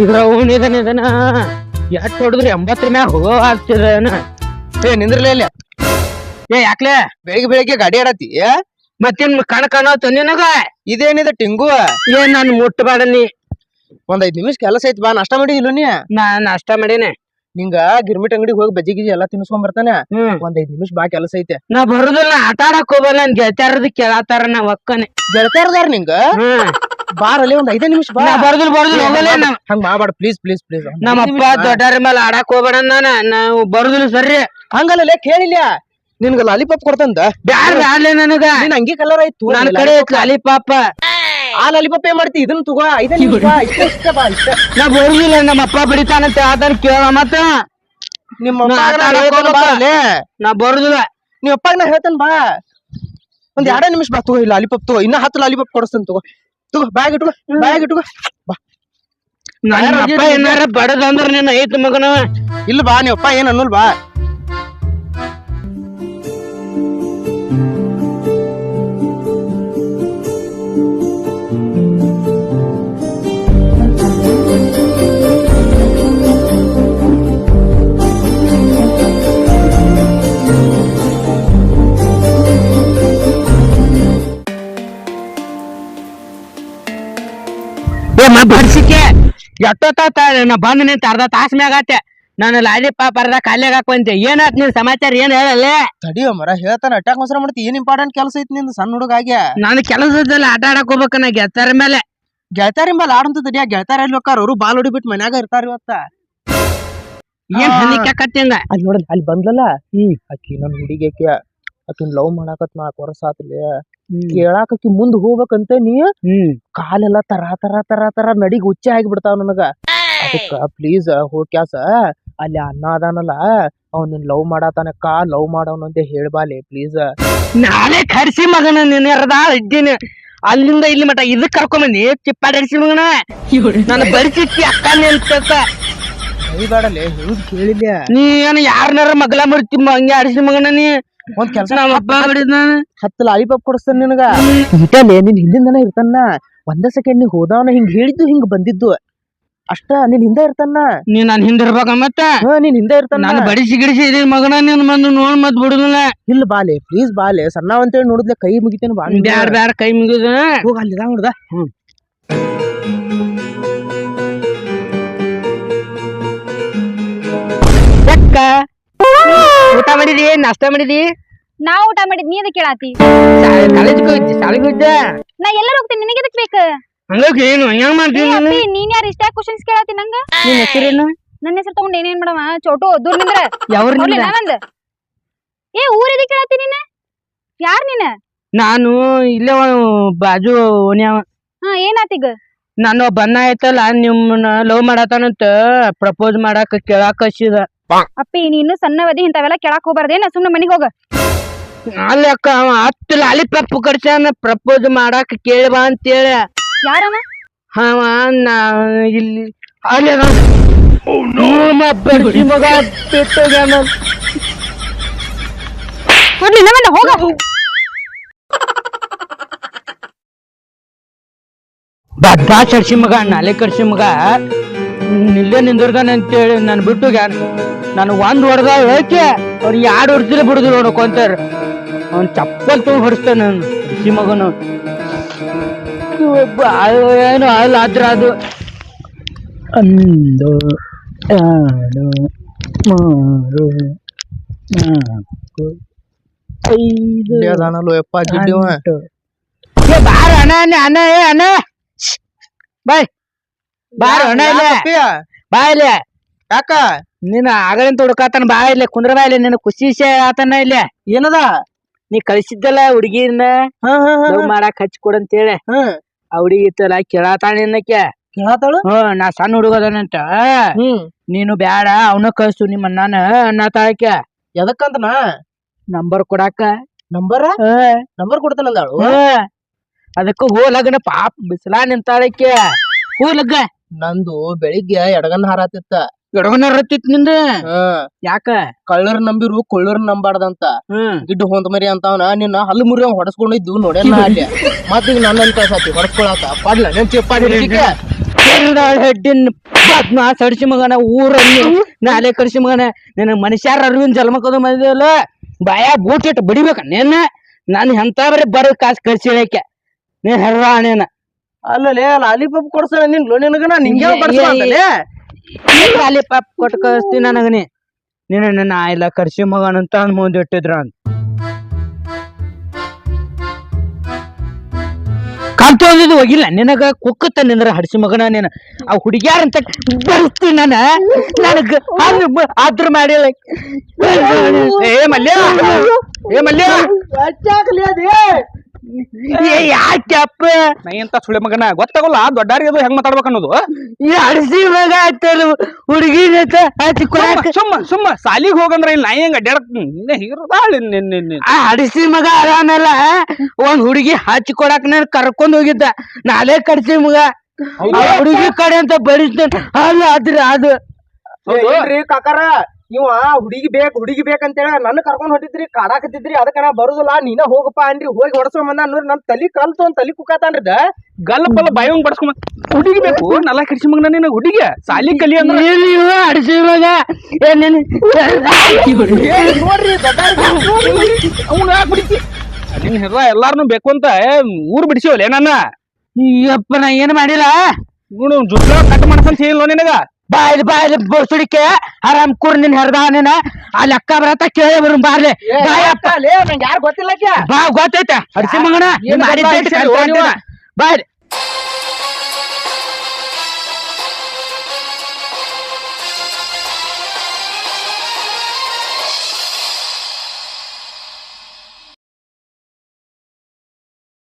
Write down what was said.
ಇದ್ರ ಇದನ್ನ ಎಷ್ಟ್ ಹೊಡೆದ್ರಿ 80 ಮ್ಯಾಗ ಹೋಗೋ ಆಗ್ತಿದೇನ. ಏ ನಿಂದ್ರಲೇ ಇಲ್ಲ. ಏ ಯಾಕ್ಲೆ ಬೆಳಿಗ್ಗೆ ಗಾಡಿ ಆಡತಿ ಮತ್ತೇನ್ ಕಣ ಕಾಣತ್ತ ನಿನಗ? ಇದೇನಿದೆ ಟಿಂಗು? ಏನ್ ನಾನು ಮುಟ್ಟಬೇಡ ನೀ. ಒಂದ್ 5 ನಿಮಿಷ ಕೆಲಸ ಐತಿ ಬಾ. ನಾಷ್ಟಾ ಮಾಡಿ ಇಲ್ಲ ನೀ? ನಾ ನಾಷ್ಟ ಮಾಡೇನೆ. ನಿಂಗ ಗಿರ್ಮಿಟ್ ಅಂಗಡಿಗೆ ಹೋಗಿ ಬಜ್ಜಿ ಗಿಜಿ ಎಲ್ಲಾ ತಿನ್ಸ್ಕೊಂಡ್ ಬರ್ತಾನೆ. ಒಂದ್ 5 ನಿಮಿಷ ಬಾ, ಕೆಲಸ ಐತೆ. ನಾ ಬರುದಿಲ್ಲ, ಆಟ ಆಡಕ್ ಹೋಗಲ್ಲ. ನನ್ ಗೆಳತ್ಯಾರದ ಕೇಳತ್ತಾರ, ನಾ ಒಕ್ಕನೆ. ಗೆಳತಾರದಾರ ನಿಂಗ? ಬಾರಲ್ಲಿ ಒಂದ್ 5 ನಿಮಿಷ ಬಾ. ಬರುದಿಲ್ಲ ಹೋಗಲ್ಲ. ಹಂಗ ಮಾಡ್ಬೇಡ ಪ್ಲೀಸ್ ಪ್ಲೀಸ್ ಪ್ಲೀಸ್. ನಮ್ಮ ಅಪ್ಪ ದೊಡ್ಡರ ಮೇಲೆ ಆಡಕ್ ಹೋಗ್ಬೇಡ ಅಂದಾನ. ನಾವು ಬರುದಿಲ್ಲ ಸರಿ. ಹಂಗಲ್ಲ ಕೇಳಿಲ್ಲ, ನಿನ್ಗ ಲಾಲಿಪಾಪ್ ಕೊಡ್ತಂದ. ಬ್ಯಾಡ್ಲೆ ನನಗ. ನಿನ್ ಅಂಗಿ ಕಲರ್ ಆಯ್ತು, ನನ್ ಕಡೆ ಲಾಲಿಪಾಪ. ಆ ಲಾಲಿಪಾಪ್ ಏನ್ ಮಾಡ್ತಿ? ಇದನ್ನ ತಗೋ. 5 ನಿಮಿಷ ಬಾ, ಇಷ್ಟ ಬಾ ಇಷ್ಟ. ನಾ ಬರುದಿಲ್ಲ, ನಮ್ಮ ಅಪ್ಪ ಬಿಡಿತಾನಂತ ಅದನ್ನ ಕೇಳ. ಮತ್ತ ನಿಮ್ಮ ನಾ ಬರುದಿಲ್ಲ. ನಿಮ್ಮ ಅಪ್ಪಾಗ ನಾ ಹೇಳ್ತಾನ ಬಾ. ಒಂದ್ 2 ನಿಮಿಷ ಬಾ, ತಗೋ. ಲಾಲಿಪಾಪ್ ತಗೋ, ಇನ್ನ 10 ಲಾಲಿಪಾಪ್ ಕೊಡಿಸ್ತಾನ. ತಗೋ ಬ್ಯಾಗ್ ಇಟ್ಕೋ ಬಾ. ನನ್ನ ಅಪ್ಪ ಏನಾರ ಬಡದಂದ್ರ ನೀನ್ ಐತ್ ಮಗನ. ಇಲ್ಲ ಬಾ, ನೀವ್ ಅಪ್ಪ ಏನ್ ಅನ್ನೋಲ್ ಬಾ. ಬಡ್ಸಿಕೆ ಎಷ್ಟೊತ್ತ ನಾ ಬಂದ್ ನಿಂತ ಅರ್ಧ ತಾಸ ಮ್ಯಾಗ ಆತೆ. ನಾನು ಲಾಲಿಪಾಪ್ ಅರ್ಧ ಖಾಲಿಯಾಗ ಹಾಕುವಂತೆ. ಏನಾತ್ ನಿನ್ ಸಮಾಚಾರ? ಏನ್ ಹೇಳಲ್ಲ? ತಡಿಯೋ ಮರ, ಹೇಳ್ತಾನ. ಅಟ್ಯಾಕ್ ಮಸರ ಮಾಡ್ತಿ. ಏನ್ ಇಂಪಾರ್ಟೆಂಟ್ ಕೆಲಸ ಐತಿ ನಿಂದ? ಸಣ್ಣ ಹುಡುಗ ಆಗ್ಯಾ. ನಾನು ಕೆಲಸದಲ್ಲಿ ಆಟ ಆಡಕ್ ಹೋಗ್ಬೇಕ. ನಾ ಗೆಳತಾರ ಮೇಲೆ ಗೆಳತಾರಿ ಮೇಲೆ ಆಡಂತ ತಡಿಯ. ಗೆಳತಾರ ಎಲ್ಲಿ ಹೋಗ್ತಾರ? ಅವ್ರು ಬಾಲ್ ಹೊಡಿ ಬಿಟ್ಟು ಮನ್ಯಾಗ ಇರ್ತಾರ ಇವತ್ತ. ಏನ್ ಹನಿಕತ್ತಂಗ ಅಲ್ಲಿ ನೋಡ, ಅಲ್ಲಿ ಬಂದ್ಲಲ್ಲ ಆಕಿ ನಮ್ ಹುಡುಗಿ. ಆಕಿನ್ ಲವ್ ಮಾಡಾಕತ್ 4 ವರ್ಷ ಆತ್ಲಿ. ಕೇಳಾಕಿ ಮುಂದ್ ಹೋಗ್ಬೇಕಂತ ನೀ ಕಾಲೆಲ್ಲ ತರ ತರ ತರ ತರ ನಡಿಗ್ ಹುಚ್ಚೆ ಆಗಿಬಿಡ್ತಾವ ನನಗ. ಅದಕ್ಕ ಪ್ಲೀಸ್ ಹೋಗ್ಯಾಸ ಅಲ್ಲಿ ಅಣ್ಣ ಅದಾನಲ್ಲ, ಅವ್ನ ನಿನ್ ಲವ್ ಮಾಡತಾನಕ್ಕ, ಲವ್ ಮಾಡವನು ಅಂತ ಹೇಳ್ಬಾಲೆ ಪ್ಲೀಸ್. ನಾಳೆ ಕರ್ಸಿ ಮಗನ ನಿನ್ನರ್ದ ಇದ್ದೀನಿ. ಅಲ್ಲಿಂದ ಇಲ್ಲಿ ಮಟ ಇದಕ್ ಕರ್ಕೊಂಬಂದಿ ಚಿಪ್ಪಾಡಸಿ ಮಗನ. ನಾನು ಬರಿಸಿಟ್ಟಿ ಅಕ್ಕನೇ ಅಂತ ಕೈದಾಡಲೆ ಹೇಳುದ್ ಕೇಳಿಲ್ಲ. ನೀ ಏನ ಯಾರನಾರ ಮಗ್ಲ ಮರ್ತಿ ಹಂಗೆ ಆಡಿಸಿ ಮಗನ. ನೀ ಒಂದ್ ಕೆಲ್ಸ, ನಮ್ಮ ಅಪ್ಪ ಬಿಡಿದ 10 ಲಾಲಿಪಾಪ್ ಕೊಡಿಸ್ತಾನ ನಿನಗ. ಇಟಲೆ ನಿನ್ ಹಿಂದಿಂದನ ಇರ್ತಾನ. 1 ಸೆಕೆಂಡ್ ನೀ ಹೋದವನ ಹಿಂಗ್ ಹೇಳಿದ್ದು ಹಿಂಗ್ ಬಂದಿದ್ದು ಅಷ್ಟ. ನಿನ್ ಹಿಂದೆ ಇರ್ತಾನ. ನೀ ನನ್ ಹಿಂದ ಇರ್ಬೇಕ ಮತ್ತ. ನಿನ್ ಹಿಂದೆ ಇರ್ತಾನ. ನಾನು ಬಡಿಸಿ ಗಿಡಿಸಿ ಇದೀನಿ ಮಗನ. ನೀನ್ ಬಂದು ನೋಡ್ ಮತ್ ಬಿಡುದಿಲ್ಲ. ಇಲ್ಲ ಬಾಲೆ ಪ್ಲೀಸ್ ಬಾಲೆ. ಸಣ್ಣವ ಅಂತೇಳಿ ನೋಡಿದ್ಲೆ ಕೈ ಮುಗಿತೇನೆ ಬಾ. ಬ್ಯಾಡ ಕೈ ಮುಗಿದ ಹೋಗ ಅಲ್ಲಿದ ನೋಡ್ದ. ಊಟ ಮಾಡಿದಿ? ನಾಷ್ಟ ಮಾಡಿದಿ? ನಾ ಊಟ ಮಾಡಿದ್, ನೀ ಎದಕ್ ಕೇಳಾತಿ? ಕಾಲೇಜ್ ಹೋಗಿದ್ದೆ, ಶಾಲೆಗೆ ಹೋಗಿದ್ದೆ. ನಾ ಎಲ್ಲಾರ ಹೋಗ್ತೀನಿ, ನಿನಗೆ ಎದಕ್ ಬೇಕು? ಹಂಗಾಗಿ ಏನು ಹೆಂಗ್ ಮಾಡ್ತೀನಿ? ನೀನ್ ಯಾರು ಇಷ್ಟ ಕ್ವಶನ್ಸ್ ಕೇಳಾತಿ ನಂಗ? ನಿನ್ ಹೆಸರೇನು? ನನ್ನ ಹೆಸರು ತಗೊಂಡ್ ಏನೇನ್ ಮಾಡವ? ಚೋಟು ದೂರ್ ನಿಂದ್ರ. ಯಾವ್ರಿಂದ? ನಾನಂದ ಏ ಊರ್ ಎದಕ್ ಕೇಳಾತಿ ನೀನ? ಯಾರ್ ನೀನ? ನಾನು ಇಲ್ಲೇ ಬಾಜು ಓನ್ಯಾವ. ಏನಾತೀಗ? ನಾನು ಬನ್ನ ಆಯ್ತಲ್ಲ, ನಿಮ್ಮನ್ನ ಲವ್ ಮಾಡತಾನಂತ ಪ್ರಪೋಸ್ ಮಾಡಾಕ ಕೇಳಾಕ ಹಚ್ಚಿದ. ಅಪ್ಪಿ ನೀನು ಸಣ್ಣವದಿ ಇಂತಾವೆಲ್ಲ ಕೇಳಾಕ್ ಹೋಗ್ಬಾರ್ದೇನ? ಸುಮ್ನೆ ಮನಿಗ್ ಹೋಗ. ಅಲ್ಲಿ ಅಕ್ಕ ಅವ 10 ಲಾಲಿಪಾಪ್ ಕಡ್ಸ್ಯಾನ ಪ್ರಪೋಸ್ ಮಾಡಾಕ ಕೇಳಿ ಬಾ ಅಂತೇಳಿ. ಯಾರನ? ಅವ ಇಲ್ಲಿ ಅಲ್ಲಿ ಬಡ್ಸಿ ಮಗ ಬಿಟ್ಟೋಗ್ಯಾನ. ಹೋಗ. ಬಡ್ಡ ಚಡ್ಸಿ ಮಗ, ನಾಲೆ ಕಡ್ಸಿ ಮಗ ಇಲ್ಲೇ ನಿಂದಿರ್ತಾನೆ ಅಂತೇಳಿ ನಾನು ಬಿಟ್ಟು ನಾನು 1 ಹೊಡೆದ ಹೇಳಕ್ಕೆ ಅವ್ರು 2 ಹೊಡ್ಸಿಲ್ಲ ಬಿಡುದಿಲ್ಲ ನೋಡ್ಕೊಂತಾರ. ಅವ್ನ್ ಚಪ್ಪಲ್ ತಗೊಂಡ್ ಹೊಡಿಸ್ತಾನ ಕಡ್ಸಿ ಮಗನು. ಏನು ಅಲ್ಲ ಆದ್ರ ಅದು 1 2 3 4 5 ಬಾರ ಅಣ್ಣ ಅಣ್ಣ ಅಣ್ಣ ಬಾಯ್ ಬಾರ ಅಣ್ಣ ಇಲ್ಲ ಬಾ ಇಲ್ಲಿ. ಯಾಕ ನೀನ್ ಆಗಲಿಂತ ಹುಡುಕಾತನ ಬಾ ಇಲ್ಲಿ ಕುಂದ್ರ ಬಾ ಇಲ್ಲಿ. ನಿನ್ ಖುಷಿ ಆತನ ಇಲ್ಲಿ. ಏನದ? ನೀ ಕಳಿಸಿದ್ದಲ್ಲ ಹುಡುಗಿನ ಲವ್ ಮಾಡಾಕ್ ಹಚ್ಚಿ ಕೊಡಂತೇಳಿ. ಆ ಹುಡುಗಿ ಇತ್ತಲ್ಲ ಕೇಳಾತಾಳ ನಿನ್ನಕ್ಕೆ. ಕೇಳಾತಾಳು? ನಾ ಸಣ್ಣ ಹುಡುಗದನಂತ. ನೀನು ಬ್ಯಾಡ ಅವನ ಕಳ್ಸು ನಿಮ್ಮ ಅಣ್ಣನ ಅನ್ನತಾಳಕ್ಕೆ. ಎದಕ್ಕಂತನ? ನಂಬರ್ ಕೊಡಾಕ. ನಂಬರ್ ಕೊಡ್ತಾನಂದಾಳು. ಅದಕ್ಕ ಹೋಲಗನ ಪಾಪ ಬಿಸಿಲಾ ನಿಂತಾಳಕ್ಕೆ. ಹೋಲಗ್ಗ ನಂದು ಬೆಳಿಗ್ಗೆ ಎಡಗನ್ ಹಾರಾತಿತ್ತ. ಎಡಗನ ಹತ್ತಿತ್ ನಿಂದ? ಯಾಕ? ಕಳ್ಳರ್ ನಂಬಿರು ಕೊಳ್ಳರ್ ನಂಬಾರ್ದಂತ. ಗಿಡ್ಡು ಹೊಂದ ಮರಿ ಅಂತವನ ನಿನ್ನ ಹಲ್ಲು ಮುರಿ ಹೊಡಸ್ಕೊಂಡಿದ್ದು ನೋಡ್ಯಾನ ಅಲ್ಲಿ. ಮತ್ತೀಗ ನನ್ನ ಕಳ್ಸತಿ ಹೊಡಸ್ಕೊಳಕ ಪಾಡ್ಲ ನೆನ್ಸಿ ಪಾಡಿ ಹೆಡ್ಡಿನ ಬದ್ಮಾಸ್ ಹಡ್ಸಿ ಮಗನ ಊರಲ್ಲಿ ನಾಲೆ ಕಡ್ಸಿ ಮಗನ ನಿನ್ನ ಮನುಷ್ಯಾರ ಅರಿವಿನ ಜನ್ಮಕ್ಕದು ಬಂದಿಲ್ಲ ಬಾಯ ಬೂಟ್ ಇಟ್ಟು ಬಡಿಬೇಕ ನಿನ್ನ ನಾನು ಎಂತ ಬರೀ ಬರೋ ಕಾಸು ಕಳ್ಸಿಳಕ್ಕೆ ನೀನ್ ಹೆರ್ರಾಣೇನ ಅಲ್ಲಲೇ ಲಾಲಿಪಾಪ್ ಕೊಡ್ಸ ನಿನ್ ನಿನಗನ ನಿಂಗೆ ಬರ್ಸಲೇ ಖಾಲಿ ಪಾಪ್ ಕೊಟ್ಟು ಕಳಿಸ್ತೀನಿ ನನಗನಿ ನೀನು ನನ್ನ ಆಯ್ಲ ಕರ್ಸಿ ಮಗನ ಅಂತ ಅಂದ್ ಮುಂದೆ ಇಟ್ಟಿದ್ರ ಅಂತ ಕಾಂತಿ ಒಂದಿದ್ದು ಹೋಗಿಲ್ಲ ನಿನಗ ಕುಕ್ಕತ್ತ ನಿಂದ್ರ ಹಡ್ಸಿ ಮಗನ ನೀನು ಆ ಹುಡುಗ್ಯಾರ ಅಂತ ಬರ್ತೀನಿ ನನಗ ಆದ್ರ ಮಾಡಿಲ್ಲ ಏ ಮಲ್ಯ ಏ ಮಲ್ಯ ಯಾಕೆಪ್ಪ ನಾ ಎಂತ ಸುಳಿ ಮಗನ ಗೊತ್ತಾಗಲ್ಲ ದೊಡ್ಡಾರಿಗೆ ಅದು ಹೆಂಗ್ ಮಾತಾಡ್ಬೇಕು ಅನ್ನೋದು ಈ ಹಡ್ಸಿ ಮಗ ಆಯ್ತಲ್ಲ ಹುಡುಗಿ ಹಚ್ಚಿ ಕೊಡಾಕ ಸುಮ್ಮ ಸಾಲಿಗೆ ಹೋಗಂದ್ರ ಇಲ್ಲಿ ನಾ ಹೆಂಗ ಅಡ್ಯಾಡಕ್ ಹೀರದಾಳ ಆ ಹಡಿಸಿ ಮಗ ಅದಾನಲ್ಲ ಒಂದ್ ಹುಡುಗಿ ಹಚ್ಚಿ ಕೊಡಾಕ ನಾನು ಕರ್ಕೊಂಡ್ ಹೋಗಿದ್ದ ನಾಳೆ ಕಡ್ಸಿ ಮಗ ಹುಡುಗಿ ಕಡೆ ಅಂತ ಬರಿಸ್ತೇನೆ ಅಲ್ಲ ಅದ್ರ ಅದು ಕಾಕಾರ ಇವ ಹುಡುಗಿ ಬೇಕಂತೇಳಿ ನನ್ನ ಕರ್ಕೊಂಡ್ ಹೊಟ್ಟಿದ್ರಿ ಕಾಡಾಕತ್ತಿದ್ರಿ ಅದಕ್ಕ ನಾ ಬರುದಿಲ್ಲ ನೀನ ಹೋಗಪ್ಪ ಅನ್ರಿ ಹೋಗಿ ಹೊಡ್ಸ್ಕೊಂಡ್ ಬಂದ ನೋಡ್ರಿ ನನ್ ತಲಿ ಕಲ್ತು ಒಂದ್ ತಲಿ ಕುಕ್ಕಾತಾನ್ರಿ ಗಲ್ಲಪ್ಪಲ್ಲ ಬಾಯಂಗ್ ಬಡ್ಸ್ಕೊಂಡ್ ಹುಡುಗಿ ಬೇಕು ನಲ್ಲ ಕಿಡ್ಸಿ ಮಗನ ನಿನ್ನ ಹುಡುಗಿ ಸಾಲಿ ಕಲಿ ಅಂದ್ರೆ ಹಡಿಸಿ ಮಗ ನೋಡ್ರಿ ಅವ್ನು ಯಾಕೆ ಬಿಡಿಸಿ ನಿನ್ ಹೆರ ಎಲ್ಲಾರನು ಬೇಕು ಅಂತ ಊರ್ ಬಿಡಿಸಿವಲ್ಲ ನನ್ನ ಯಪ್ಪ ನಾ ಏನ್ ಮಾಡಿಲ್ಲ ಇವನು ಜುಟ್ಲ ಕಟ್ ಮಾಡ್ಸಂತ ಹೇಳಿಲ್ಲ ನಿನಗ ಬಾಯ್ಲಿ ಬೋಸುಡಿಕೆ ಆರಾಮ್ ಕೂರ್ ನಿನ್ ಹೆರ್ದಾನೇನ ಅಲ್ಲಿ ಅಕ್ಕ ಬರತ್ತ ಕೇಳಿ ಬರು ಬಾರ್ಲೆ ನಂಗೆ ಯಾರು ಗೊತ್ತಿಲ್ಲ ಬಾ ಗೊತ್ತೈತೆ ಹಡ್ಸಿ ಮಗನ ಬಾಯ್